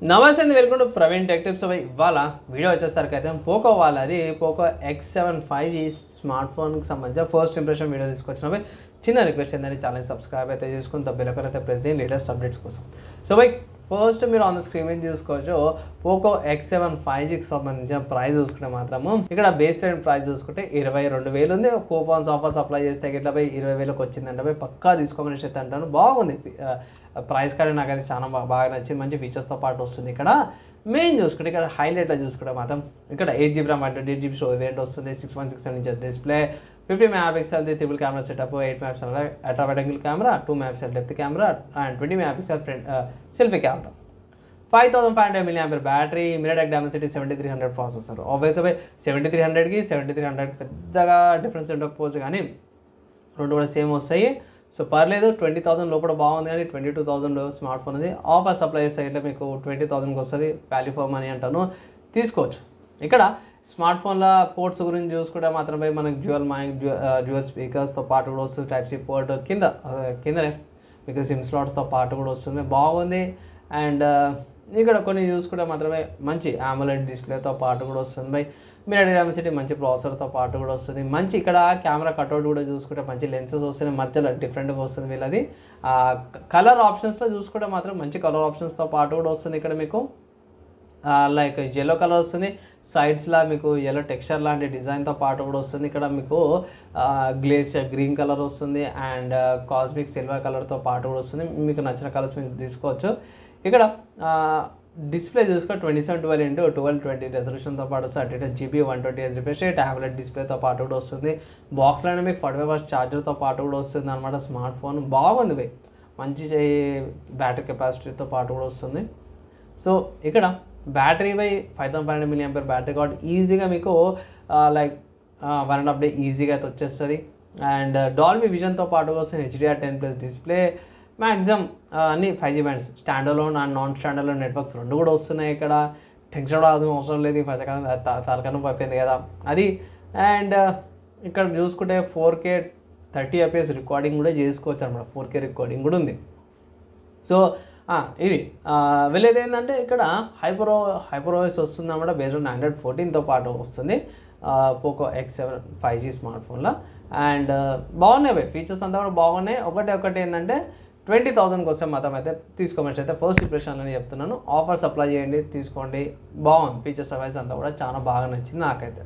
నమస్తే అండి, welcome to Praveen tech tips. ఇవాళ వీడియో వచ్చేసరికి పోకో వాళ్ళది పోకో X7 5G స్మార్ట్ ఫోన్కి సంబంధించిన ఫస్ట్ ఇంప్రెషన్ వీడియో తీసుకొచ్చిన చిన్న రిక్వెస్ట్ ఏంటంటే ఛానల్ సబ్స్క్రైబ్ అయితే చేసుకుని బెల్ అయితే ప్రెస్ చేయండి లేటెస్ట్ అప్డేట్స్ కోసం. సో ఫస్ట్ మీరు ఆన్ ద స్క్రీన్ మీద చూసుకోవచ్చు పోకో X7 5Gకి సంబంధించిన ప్రైస్ చూసుకుంటే మాత్రము ఇక్కడ బేస్ రేట్ ప్రైస్ చూసుకుంటే 22,000 ఉంది. కూపన్స్ ఆఫర్స్ అప్లై చేస్తే ఇట్లా 20,000కి వచ్చిందంటే పక్కా తీసుకోమని అయితే అంటాను. బాగుంది ప్రైస్ కానీ నాకైతే చాలా బాగా నచ్చింది. మంచి ఫీచర్స్తో పాటు వస్తుంది. ఇక్కడ మెయిన్ చూసుకుంటే ఇక్కడ హైలైట్లో చూసుకుంటే మాత్రం ఇక్కడ 8GB RAM 28GB storage variant వస్తుంది. 6.67 inches display, 50 MP triple camera setup, 8 MP ultra wide angle camera, 2 MP depth camera and 20 MP front selfie camera, 5500 mAh battery, MediaTek Dimensity 7300 processor. ఆబ్వియస్గా 7300కి 7300 పెద్దగా డిఫరెన్స్ ఉండకపోవచ్చు కానీ రెండు కూడా సేమ్ వస్తాయి. So పర్లేదు, 20,000 లోపల బాగుంది కానీ 22,000 స్మార్ట్ ఫోన్ ఉంది. ఆఫర్ సప్లై చేస్తే ఇట్లా మీకు 20,000కి వస్తుంది. వాల్యూ ఫర్ మనీ అంటాను, తీసుకోవచ్చు. ఇక్కడ స్మార్ట్ ఫోన్ల పోర్ట్స్ గురించి చూసుకుంటే మాత్రమే మనకు డ్యూయల్ స్పీకర్స్తో పాటు కూడా వస్తుంది. టైప్ సి పోర్ట్ కిందనే మీకు సిమ్ స్లాట్స్తో పాటు కూడా వస్తుంది. బాగుంది. అండ్ ఇక్కడ కొన్ని చూసుకుంటే మాత్రమే మంచి AMOLED డిస్ప్లేతో పాటు కూడా వస్తుంది. MediaTek Dimensity మంచి ప్రాసెసర్తో పాటు కూడా వస్తుంది. మంచి ఇక్కడ కెమెరా కట్అవుట్ కూడా చూసుకుంటే మంచి లెన్సెస్ వస్తున్నాయి. మధ్యలో డిఫరెంట్గా వస్తుంది వీళ్ళది. కలర్ ఆప్షన్స్లో చూసుకుంటే మాత్రం మంచి కలర్ ఆప్షన్స్తో పాటు కూడా వస్తుంది. ఇక్కడ మీకు లైక్ ఎల్లో కలర్ వస్తుంది. సైడ్స్లో మీకు ఎల్లో టెక్స్చర్ లాంటి డిజైన్తో పాటు కూడా వస్తుంది. ఇక్కడ మీకు గ్లేసియర్ గ్రీన్ కలర్ వస్తుంది అండ్ కాస్మిక్ సిల్వర్ కలర్తో పాటు కూడా వస్తుంది. మీకు నచ్చిన కలర్స్ మీకు తీసుకోవచ్చు. ఇక్కడ డిస్ప్లే చూసుకుంటే 2712x1220 రెజల్యూషన్తో పాటు వస్తుంది. 32GB 120Hz refresh rate, AMOLED డిస్ప్లేతో పాటు కూడా వస్తుంది. బాక్స్లోనే మీకు 45W ఛార్జర్తో పాటు కూడా వస్తుంది అనమాట. స్మార్ట్ ఫోన్ బాగుంది. మంచి బ్యాటరీ కెపాసిటీతో పాటు కూడా వస్తుంది. సో ఇక్కడ బ్యాటరీ 5500 mAh బ్యాటరీ కాబట్టి ఈజీగా మీకు లైక్ 1.5 day ఈజీగా అయితే వచ్చేస్తుంది. అండ్ డాల్బీ విజన్తో పాటు వస్తుంది. HDR10+ డిస్ప్లే, మ్యాక్సిమం అన్ని 5G bands, స్టాండర్లోన్ and non స్టాండర్లోన్ networks రెండు కూడా వస్తున్నాయి. ఇక్కడ టెన్షన్ పడాల్సిన అవసరం లేదు. ఈ పచ్చకాలం తలకనం అయిపోయింది కదా అది. అండ్ ఇక్కడ చూసుకుంటే 4K 30 FPS రికార్డింగ్ కూడా చేసుకోవచ్చు అనమాట. 4K రికార్డింగ్ కూడా ఉంది. సో ఇది వెళ్ళేది ఏంటంటే ఇక్కడ హైపర్ OS వస్తుంది అన్నమాట. బేస్డ్ ఆన్ Android 14తో పాటు వస్తుంది పోకో X7 5G స్మార్ట్ ఫోన్లో. అండ్ బాగున్నాయి ఫీచర్స్ అంతా కూడా బాగున్నాయి. ఒకటి ఏంటంటే 20,000కి వస్తే మాత్రం అయితే తీసుకోమని అయితే ఫస్ట్ ఇంప్రెషన్ అని చెప్తున్నాను. ఆఫర్ సప్లై చేయండి, తీసుకోండి. బాగుంది ఫీచర్స్ అవైజ్ అంతా కూడా చాలా బాగా నచ్చింది నాకైతే.